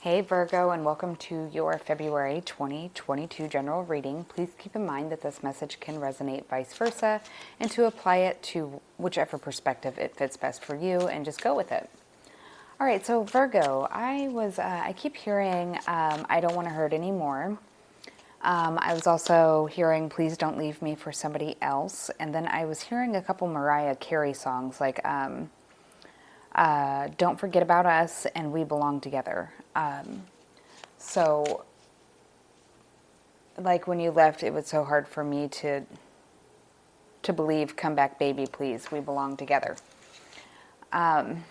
Hey Virgo, and welcome to your February 2022 general reading. Please keep in mind that this message can resonate vice versa, and to apply it to whichever perspective it fits best for you, and just go with it. All right, so Virgo, I keep hearing I don't want to hurt anymore. I was also hearing please don't leave me for somebody else, and then I was hearing a couple Mariah Carey songs like Don't Forget About Us and We Belong Together. So, like when you left, it was so hard for me to believe, come back baby, please, we belong together. And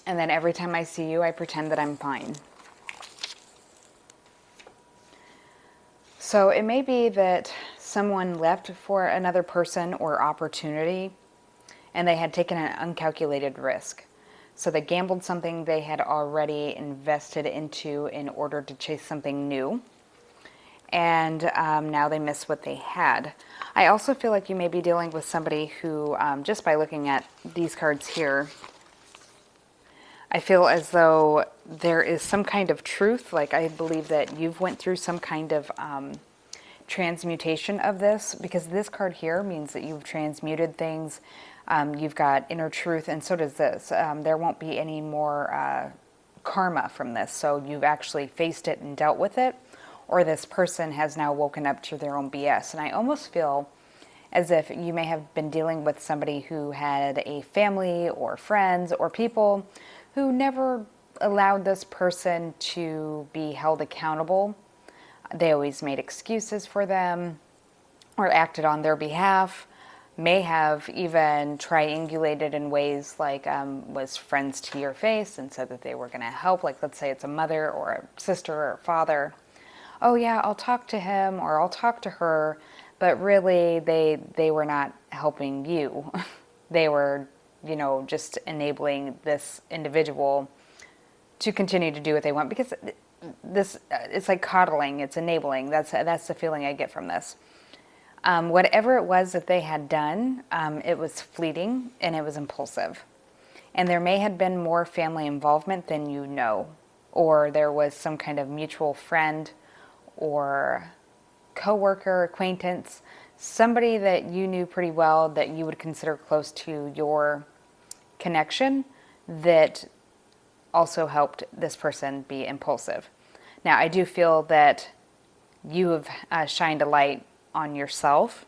then every time I see you, I pretend that I'm fine. So it may be that someone left for another person or opportunity, and they had taken an uncalculated risk. So they gambled something they had already invested into in order to chase something new. And now they miss what they had. I also feel like you may be dealing with somebody who, just by looking at these cards here, I feel as though there is some kind of truth. Like I believe that you've went through some kind of transmutation of this, because this card here means that you've transmuted things. You've got inner truth, and so does this. There won't be any more karma from this. So you've actually faced it and dealt with it, or this person has now woken up to their own BS. And I almost feel as if you may have been dealing with somebody who had a family or friends or people who never allowed this person to be held accountable. They always made excuses for them or acted on their behalf. May have even triangulated in ways like was friends to your face and said that they were going to help. Like let's say it's a mother or a sister or a father. Oh yeah, I'll talk to him or I'll talk to her. But really they were not helping you. They were, just enabling this individual to continue to do what they want, because this it's like coddling, it's enabling. That's the feeling I get from this. Whatever it was that they had done, it was fleeting and it was impulsive. And there may have been more family involvement than you know, or there was some kind of mutual friend or coworker, acquaintance, somebody that you knew pretty well that you would consider close to your connection that also helped this person be impulsive. Now, I do feel that you have shined a light on yourself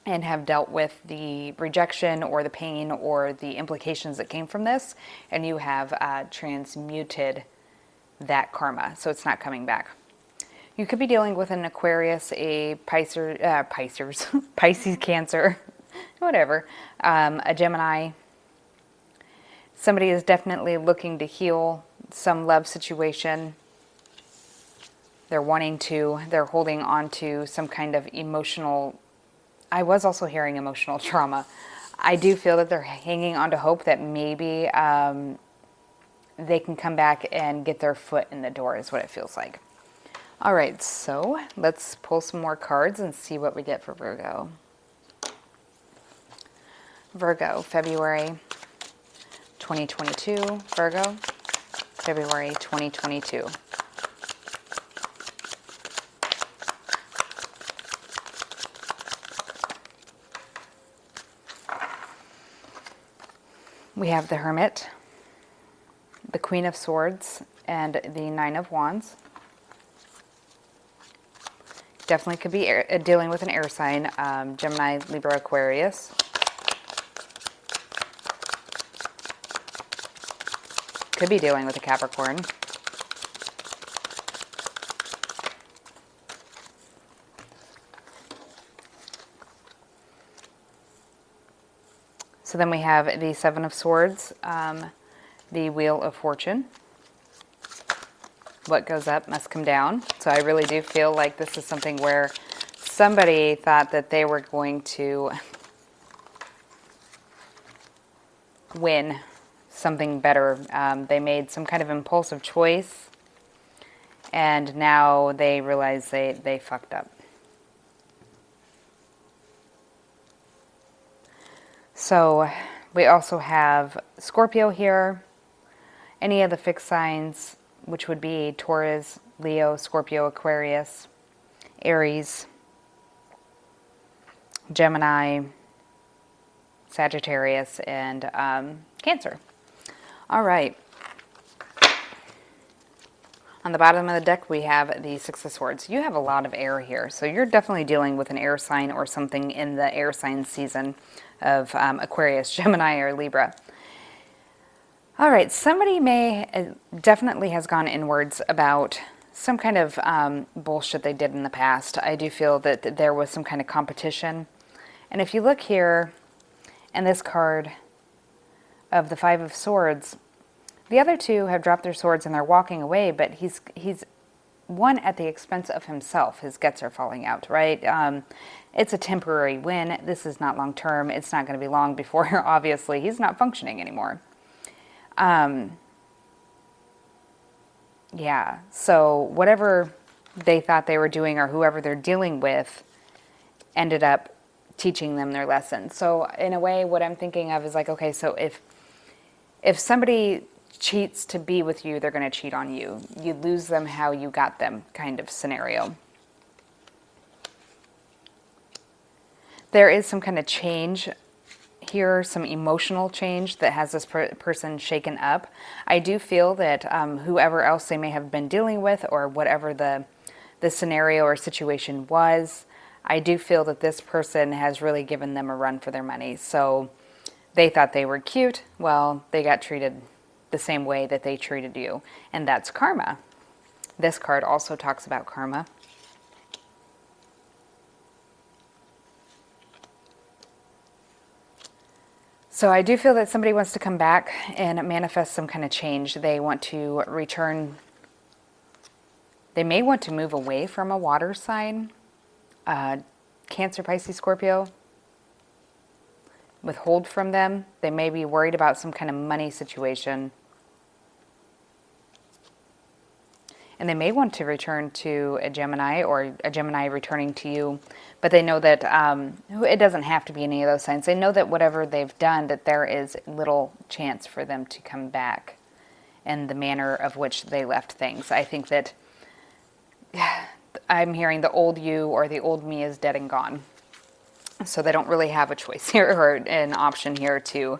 and have dealt with the rejection or the pain or the implications that came from this, and you have transmuted that karma, so it's not coming back. You could be dealing with an Aquarius, a Pisces, Cancer, whatever, a Gemini. Somebody is definitely looking to heal some love situation. They're holding on to some kind of emotional, I was also hearing emotional trauma. I do feel that they're hanging on to hope that maybe they can come back and get their foot in the door is what it feels like. All right, so let's pull some more cards and see what we get for Virgo. Virgo, February 2022. Virgo, February 2022. We have the Hermit, the Queen of Swords, and the Nine of Wands. Definitely could be dealing with an air sign, Gemini, Libra, Aquarius. Could be dealing with a Capricorn. So then we have the Seven of Swords, the Wheel of Fortune. What goes up must come down. So I really do feel like this is something where somebody thought that they were going to win something better. They made some kind of impulsive choice, and now they realize they fucked up. So we also have Scorpio here. Any of the fixed signs, which would be Taurus, Leo, Scorpio, Aquarius, Aries, Gemini, Sagittarius, and Cancer. All right. On the bottom of the deck, we have the Six of Swords. You have a lot of air here, so you're definitely dealing with an air sign or something in the air sign season of Aquarius, Gemini, or Libra. All right, somebody definitely has gone inwards about some kind of bullshit they did in the past. I do feel that there was some kind of competition. And if you look here in this card of the Five of Swords, the other two have dropped their swords and they're walking away, but he's won at the expense of himself. His guts are falling out, right? It's a temporary win. This is not long term. It's not going to be long before, obviously, he's not functioning anymore. Yeah, so whatever they thought they were doing or whoever they're dealing with ended up teaching them their lesson. So in a way, what I'm thinking of is like, okay, so if somebody cheats to be with you, they're going to cheat on you. You lose them how you got them kind of scenario. There is some kind of change here, some emotional change that has this person shaken up. I do feel that whoever else they may have been dealing with or whatever the scenario or situation was, I do feel that this person has really given them a run for their money. So they thought they were cute. Well, they got treated the same way that they treated you. And that's karma. This card also talks about karma. So I do feel that somebody wants to come back and manifest some kind of change. They want to return. They may want to move away from a water sign. Cancer, Pisces, Scorpio. Withhold from them. They may be worried about some kind of money situation. And they may want to return to a Gemini or a Gemini returning to you. But they know that it doesn't have to be any of those signs. They know that whatever they've done, that there is little chance for them to come back in the manner of which they left things. I think that I'm hearing the old you or the old me is dead and gone. So they don't really have a choice here or an option here to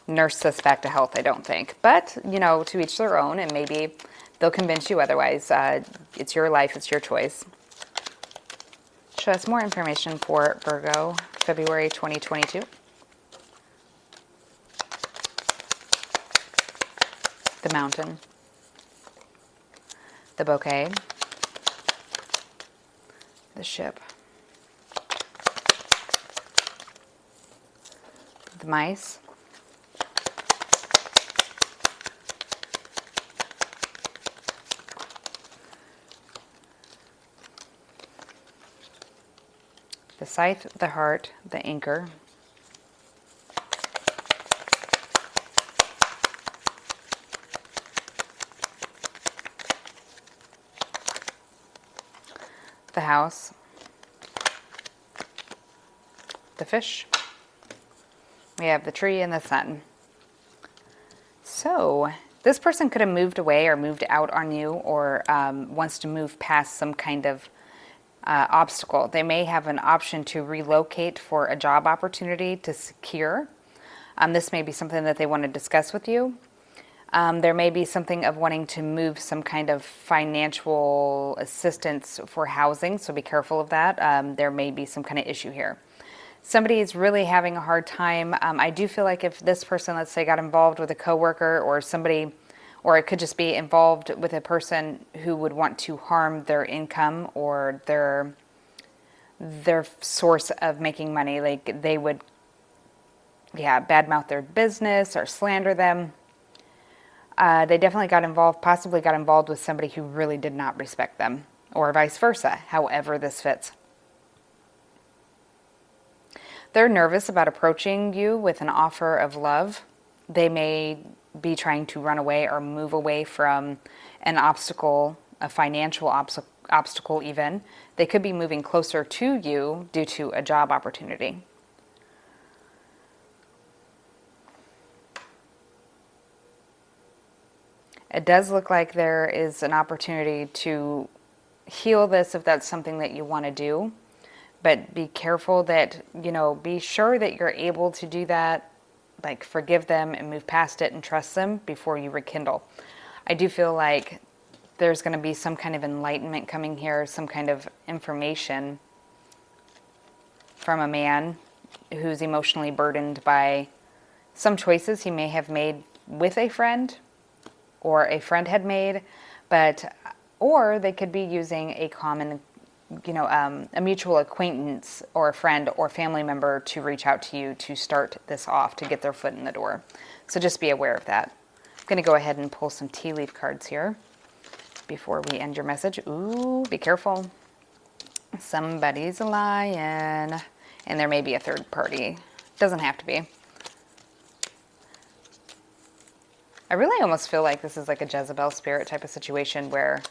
nurse this back to health, I don't think. But, you know, to each their own, and maybe they'll convince you otherwise. It's your life, it's your choice. Show us more information for Virgo, February 2022. The Mountain. The Bouquet. The Ship. The Mice. The Scythe, the Heart, the Anchor. The House. The Fish. We have the Tree and the Sun. So this person could have moved away or moved out on you or wants to move past some kind of obstacle. They may have an option to relocate for a job opportunity to secure. This may be something that they want to discuss with you. There may be something of wanting to move some kind of financial assistance for housing, so be careful of that. There may be some kind of issue here. Somebody is really having a hard time. I do feel like if this person, let's say, got involved with a coworker or somebody, or it could just be involved with a person who would want to harm their income or their source of making money. Like they would, badmouth their business or slander them. They definitely got involved, possibly got involved with somebody who really did not respect them, or vice versa, however this fits. They're nervous about approaching you with an offer of love. They may be trying to run away or move away from an obstacle, a financial obstacle even. They could be moving closer to you due to a job opportunity. It does look like there is an opportunity to heal this if that's something that you want to do. But be careful that, be sure that you're able to do that, like forgive them and move past it and trust them before you rekindle. I do feel like there's going to be some kind of enlightenment coming here, some kind of information from a man who's emotionally burdened by some choices he may have made with a friend or a friend had made, or they could be using a common, a mutual acquaintance or a friend or family member to reach out to you to start this off, to get their foot in the door. So just be aware of that. I'm going to go ahead and pull some tea leaf cards here before we end your message. Ooh, be careful. Somebody's lying. And there may be a third party. Doesn't have to be. I really almost feel like this is like a Jezebel spirit type of situation where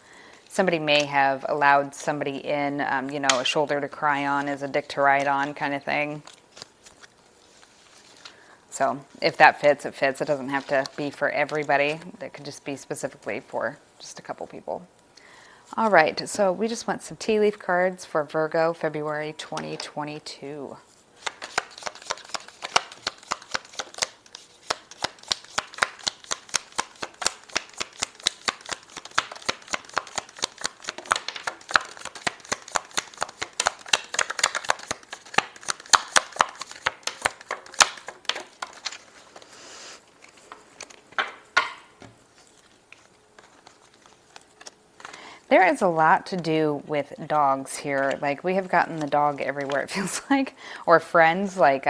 somebody may have allowed somebody in, a shoulder to cry on is a dick to ride on kind of thing. So if that fits, it fits. It doesn't have to be for everybody. That could just be specifically for just a couple people. All right, so we just want some tea leaf cards for Virgo, February 2022. There is a lot to do with dogs here. Like, we have gotten the dog everywhere, it feels like. Or friends, like,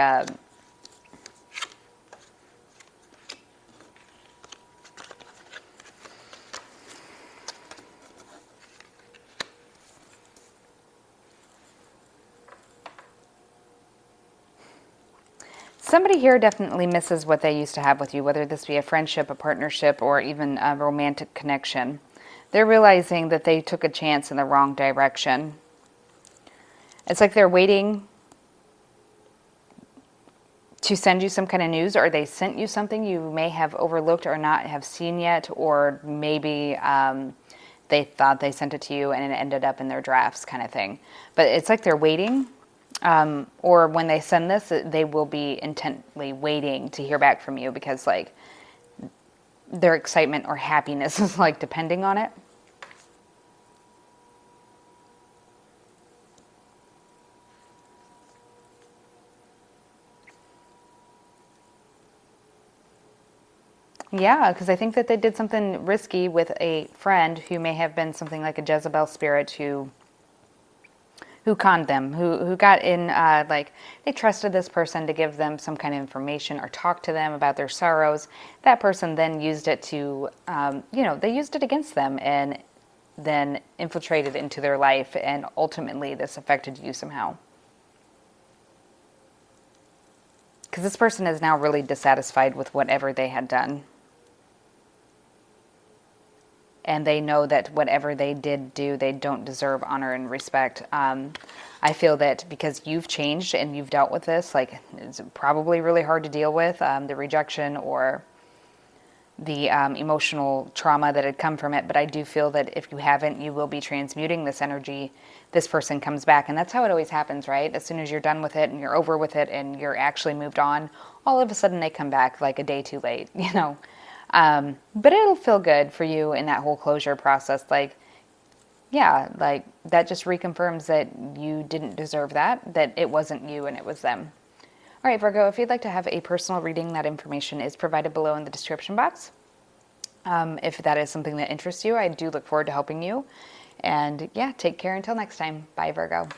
somebody here definitely misses what they used to have with you, whether this be a friendship, a partnership, or even a romantic connection. They're realizing that they took a chance in the wrong direction. It's like they're waiting to send you some kind of news, or they sent you something you may have overlooked or not have seen yet, or maybe they thought they sent it to you and it ended up in their drafts kind of thing. But it's like they're waiting, or when they send this, they will be intently waiting to hear back from you because like their excitement or happiness is like depending on it. Yeah, because I think that they did something risky with a friend who may have been something like a Jezebel spirit who conned them, who got in, like, they trusted this person to give them some kind of information or talk to them about their sorrows. That person then used it to, they used it against them and then infiltrated into their life, and ultimately this affected you somehow. Because this person is now really dissatisfied with whatever they had done. And they know that whatever they did do, they don't deserve honor and respect. I feel that because you've changed and you've dealt with this, like, it's probably really hard to deal with, the rejection or the emotional trauma that had come from it. But I do feel that if you haven't, you will be transmuting this energy. This person comes back, and that's how it always happens, right? As soon as you're done with it and you're over with it and you're actually moved on, all of a sudden they come back like a day too late, But it'll feel good for you in that whole closure process. Like, yeah, like that just reconfirms that you didn't deserve that it wasn't you and it was them. All right, Virgo, if you'd like to have a personal reading, that information is provided below in the description box. If that is something that interests you, I do look forward to helping you. And yeah, take care until next time. Bye, Virgo.